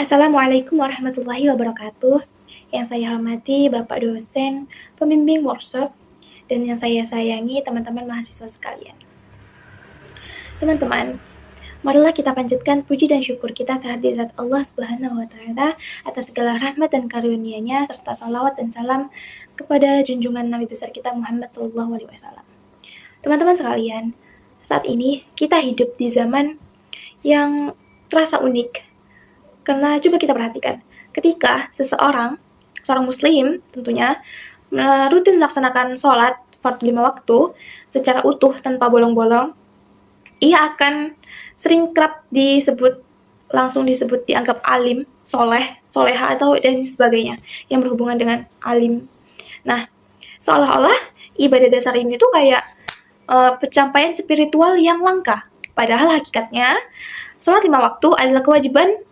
Assalamualaikum warahmatullahi wabarakatuh. Yang saya hormati Bapak dosen, pembimbing workshop, dan yang saya sayangi teman-teman mahasiswa sekalian. Teman-teman, marilah kita panjatkan puji dan syukur kita kehadirat Allah Subhanahu wa Ta'ala atas segala rahmat dan karunia-Nya serta salawat dan salam kepada junjungan Nabi besar kita Muhammad SAW. Teman-teman sekalian, saat ini kita hidup di zaman yang terasa unik. Karena coba kita perhatikan, ketika seorang muslim tentunya rutin melaksanakan sholat fardu 5 waktu secara utuh tanpa bolong-bolong, ia akan sering kerap langsung disebut dianggap alim, soleh, soleha atau dan sebagainya yang berhubungan dengan alim. Nah, seolah-olah ibadah dasar ini tuh kayak pencapaian spiritual yang langka. Padahal hakikatnya sholat 5 waktu adalah kewajiban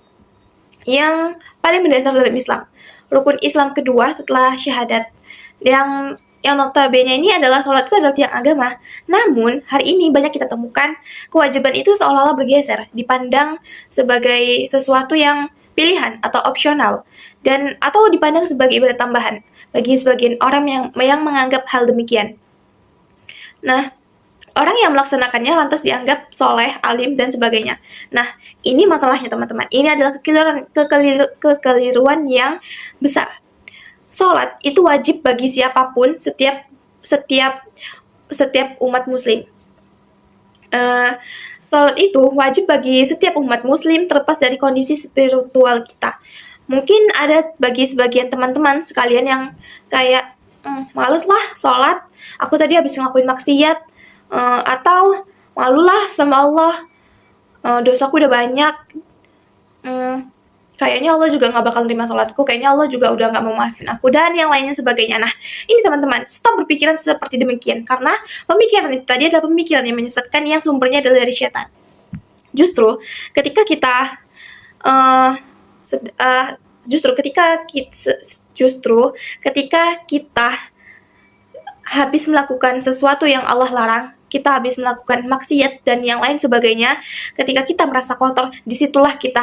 yang paling mendasar dalam Islam. Rukun Islam kedua setelah syahadat. Yang notabene ini adalah sholat itu adalah tiang agama. Namun, hari ini banyak kita temukan kewajiban itu seolah-olah bergeser, dipandang sebagai sesuatu yang pilihan atau opsional, atau dipandang sebagai ibadah tambahan bagi sebagian orang yang menganggap hal demikian. Nah, orang yang melaksanakannya lantas dianggap soleh, alim, dan sebagainya. Nah, ini masalahnya teman-teman. Ini adalah kekeliruan yang besar. Sholat itu wajib bagi siapapun, setiap umat muslim. Sholat itu wajib bagi setiap umat muslim terlepas dari kondisi spiritual kita. Mungkin ada bagi sebagian teman-teman sekalian yang kayak, males lah sholat, aku tadi habis ngelakuin maksiat, atau malulah sama Allah, dosaku udah banyak, kayaknya Allah juga gak bakal nerima sholatku, kayaknya Allah juga udah gak mau maafin aku, dan yang lainnya sebagainya. Nah, ini teman-teman, stop berpikiran seperti demikian, karena pemikiran itu tadi adalah pemikiran yang menyesatkan, yang sumbernya adalah dari setan. Justru ketika kita habis melakukan sesuatu yang Allah larang, kita habis melakukan maksiat dan yang lain sebagainya, ketika kita merasa kotor, disitulah kita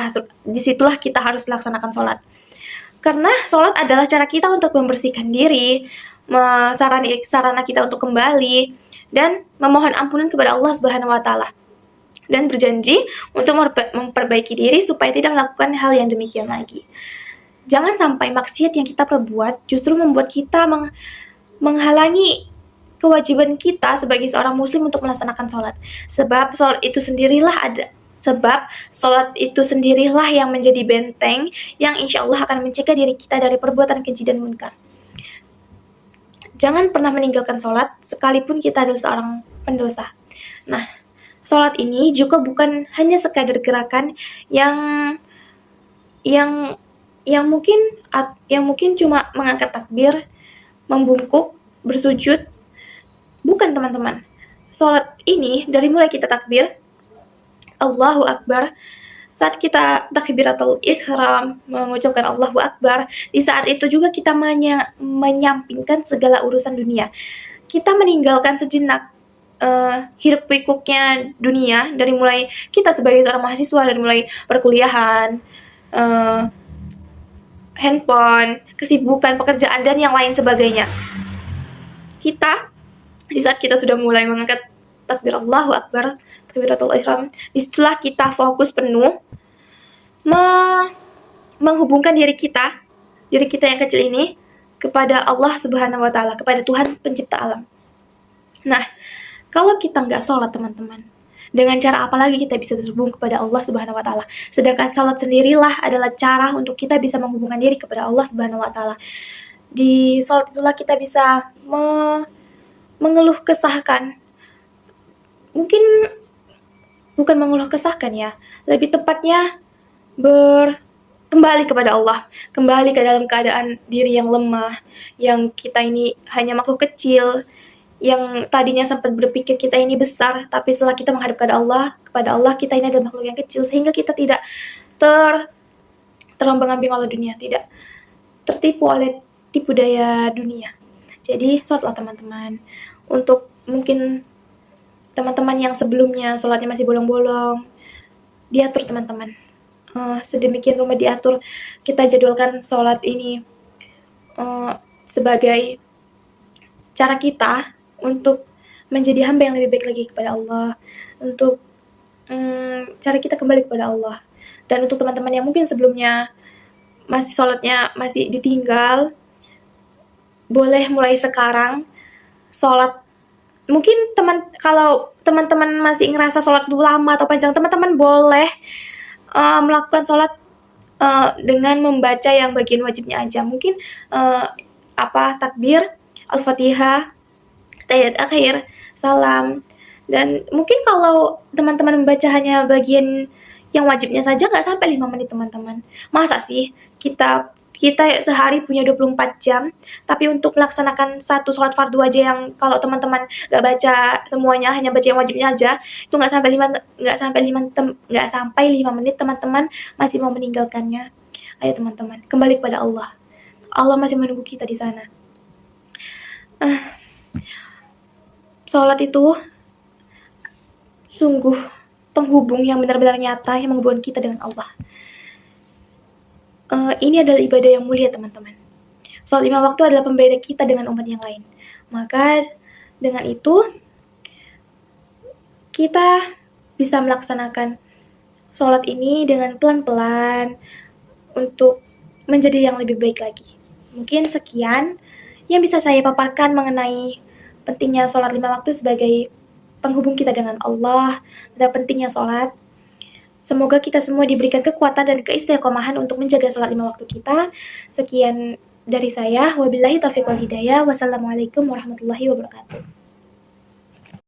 harus melaksanakan sholat. Karena sholat adalah cara kita untuk membersihkan diri, sarana kita untuk kembali, dan memohon ampunan kepada Allah Subhanahu wa Ta'ala, dan berjanji untuk memperbaiki diri supaya tidak melakukan hal yang demikian lagi. Jangan sampai maksiat yang kita perbuat justru membuat kita menghalangi kewajiban kita sebagai seorang muslim untuk melaksanakan sholat. Sebab sholat itu sendirilah yang menjadi benteng yang insya Allah akan mencegah diri kita dari perbuatan keji dan munkar. Jangan pernah meninggalkan sholat sekalipun kita adalah seorang pendosa. Nah, sholat ini juga bukan hanya sekadar gerakan yang mungkin cuma mengangkat takbir, membungkuk, bersujud. Bukan, teman-teman. Sholat ini dari mulai kita takbir, Allahu Akbar, saat kita takbiratul ihram, mengucapkan Allahu Akbar, di saat itu juga kita menyampingkan segala urusan dunia. Kita meninggalkan sejenak hiruk pikuknya dunia, dari mulai kita sebagai seorang mahasiswa, dari mulai perkuliahan, handphone, kesibukan, pekerjaan, dan yang lain sebagainya. Di saat kita sudah mulai mengangkat takbir Allahu Akbar, takbiratul ihram, disitulah kita fokus penuh menghubungkan diri kita yang kecil ini kepada Allah Subhanahu wa Ta'ala, kepada Tuhan pencipta alam. Nah, kalau kita nggak sholat, teman-teman, dengan cara apa lagi kita bisa terhubung kepada Allah Subhanahu wa Ta'ala? Sedangkan sholat sendirilah adalah cara untuk kita bisa menghubungkan diri kepada Allah Subhanahu wa Ta'ala. Di sholat itulah kita bisa mengeluh kesahkan, mungkin bukan mengeluh kesahkan ya, lebih tepatnya kembali kepada Allah, kembali ke dalam keadaan diri yang lemah, yang kita ini hanya makhluk kecil, yang tadinya sempat berpikir kita ini besar, tapi setelah kita menghadap kepada Allah, kita ini adalah makhluk yang kecil, sehingga kita tidak terombang-ambing oleh dunia, tidak tertipu oleh tipu daya dunia. Jadi, sholatlah teman-teman. Untuk mungkin teman-teman yang sebelumnya sholatnya masih bolong-bolong, diatur teman-teman. sedemikian rupa diatur, kita jadwalkan sholat ini sebagai cara kita untuk menjadi hamba yang lebih baik lagi kepada Allah, untuk cara kita kembali kepada Allah. Dan untuk teman-teman yang mungkin sebelumnya masih sholatnya masih ditinggal, boleh mulai sekarang sholat. Mungkin kalau teman-teman masih ngerasa sholat dulu lama atau panjang, teman-teman boleh melakukan sholat dengan membaca yang bagian wajibnya aja. Mungkin takbir, al-fatihah, tahiyat akhir, salam. Dan mungkin kalau teman-teman membaca hanya bagian yang wajibnya saja nggak sampai 5 menit teman-teman. Masa sih kita sehari punya 24 jam, tapi untuk melaksanakan satu sholat fardu aja yang kalau teman-teman nggak baca semuanya, hanya baca yang wajibnya aja, itu nggak sampai 5 menit teman-teman masih mau meninggalkannya. Ayo teman-teman, kembali kepada Allah. Allah masih menunggu kita di sana. Sholat itu sungguh penghubung yang benar-benar nyata yang menghubungkan kita dengan Allah. Ini adalah ibadah yang mulia teman-teman. Sholat 5 waktu adalah pembeda kita dengan umat yang lain. Maka dengan itu kita bisa melaksanakan sholat ini dengan pelan-pelan untuk menjadi yang lebih baik lagi. Mungkin sekian yang bisa saya paparkan mengenai pentingnya sholat 5 waktu sebagai penghubung kita dengan Allah, dan pentingnya sholat. Semoga kita semua diberikan kekuatan dan keistiqomahan untuk menjaga sholat 5 waktu kita. Sekian dari saya. Wabillahi taufiq wal hidayah. Wassalamualaikum warahmatullahi wabarakatuh.